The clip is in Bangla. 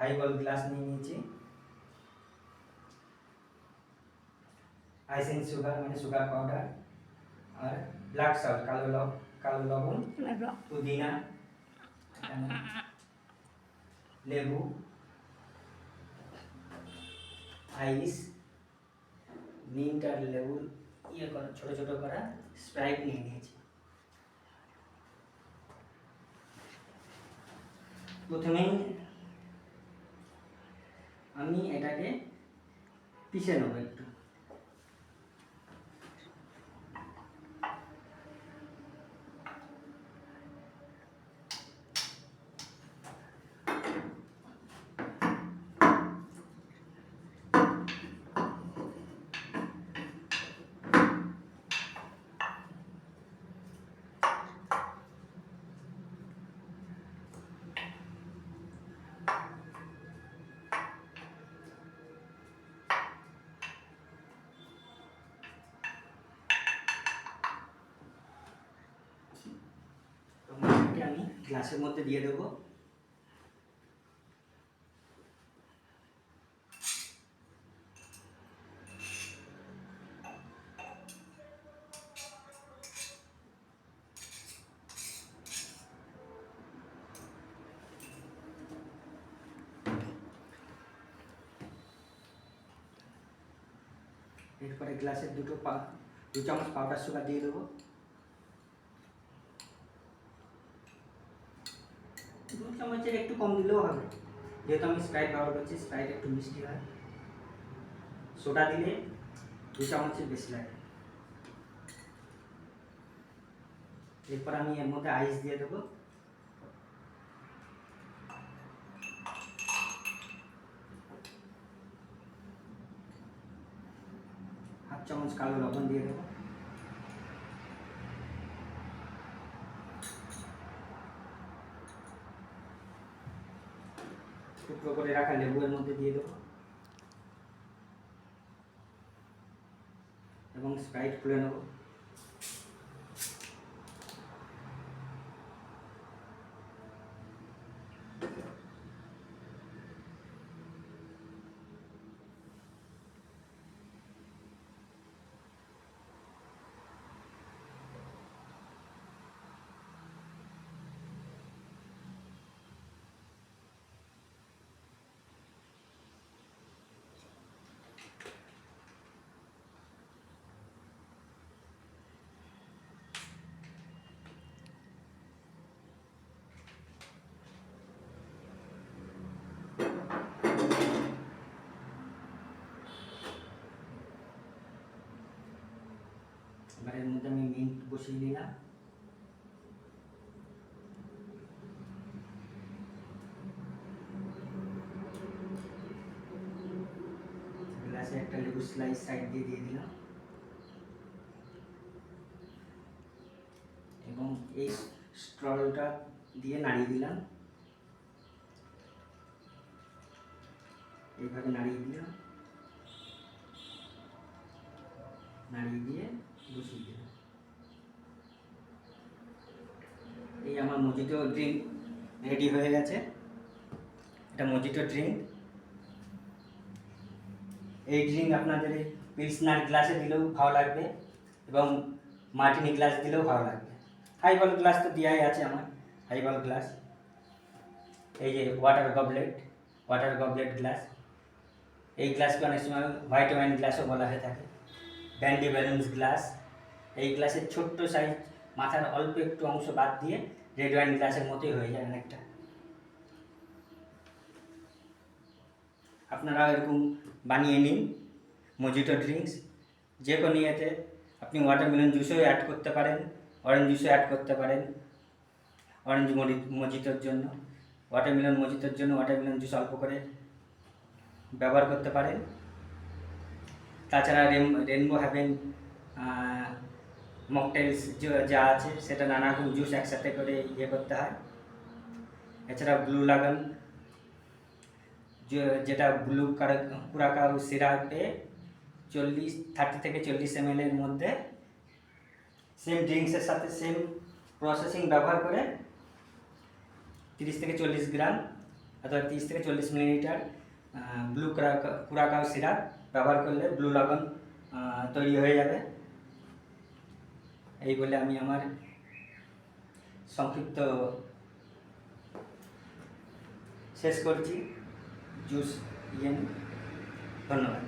হাইবল গ্লাস নিয়ে নিয়েছি, আইসিং সুগার মানে সুগার পাউডার, আর ব্ল্যাক সল্ট কালো লবণ, পুদিনা, লেবু, আইস, মিন্ট আর লেবু করা ছোট ছোট করা স্প্রাইট নিয়ে নিয়েছি। প্রথমেই আমি এটাকে পিষে নেব একটু। আমি গ্লাসের মধ্যে দিয়ে দেবো। এরপরে গ্লাসের দু চামচ পাউডার সুগার দিয়ে দেবো। 2 চামচের একটু কম দিলেও হবে, যেহেতু আমি স্প্রাইট ব্যবহার করছি, স্প্রাইট একটু মিষ্টি হয়। সোডা দিলে 2 চামচের বেশি লাগে। এরপর আমি এর মধ্যে আইস দিয়ে দেবো। হাফ চামচ কালো লবণ দিয়ে দেবো। টুকরো করে রাখা লেবু এর মধ্যে দিয়ে দেবো এবং স্প্রাইট খুলে নেব। এবার এর মধ্যে আমি মিন্ট বসিয়ে নিলাম। গ্লাসে একটা লেবু স্লাইস সাইড দিয়ে দিলাম এবং এই স্ট্রটা দিয়ে নাড়িয়ে দিলাম। এইভাবে নাড়িয়ে দিলাম, নাড়িয়ে দিয়ে বসিয়ে দিলাম। এই আমার মজিটো ড্রিঙ্ক রেডি হয়ে গেছে। এটা মজিটো ড্রিঙ্ক। এই ড্রিঙ্ক আপনাদের পিলসনার গ্লাসে দিলেও ভালো লাগবে এবং মার্টিনি গ্লাস দিলেও ভালো লাগবে। হাইবল গ্লাস তো দেওয়াই আছে আমার, হাইবল গ্লাস। এই যে ওয়াটার গবলেট গ্লাস। এই গ্লাসকে অনেক সময় হোয়াইট ওয়াইন গ্লাসও বলা হয়ে থাকে। Brandy balloons glass. এই গ্লাসের ছোট্ট সাইজ, মাথার অল্প একটু অংশ বাদ দিয়ে রেড ওয়াইন গ্লাসের মতোই হয়ে যায় অনেকটা। আপনারা এরকম বানিয়ে নিন মজিটো ড্রিঙ্কস। যে কোনো ইয়েতে আপনি ওয়াটারমেলন জুসও অ্যাড করতে পারেন, অরেঞ্জ জুসও অ্যাড করতে পারেন। অরেঞ্জ মজিটোর জন্য, ওয়াটারমেলন মজিটোর জন্য ওয়াটারমেলন জুস অল্প করে ব্যবহার করতে পারেন। তাছাড়া রেনবো হ্যাভেন মকটেলস যা আছে সেটা নানা রকম জুস একসাথে করে করতে হয়। এছাড়া ব্লু লাগান, যেটা ব্লু কুরাকাউ সিরাপে 30 থেকে 40 ml এর মধ্যে সেম ড্রিঙ্কসের সাথে সেম প্রসেসিং ব্যবহার করে 30 থেকে 40 গ্রাম অথবা 30 থেকে 40 মিলিলিটার ব্লু কুরাকাও সিরাপ ব্যবহার করলে ব্লু লগন তৈরি হয়ে যাবে। এই বলে আমি আমার সংক্ষিপ্ত শেষ করছি। জুস ধন্যবাদ।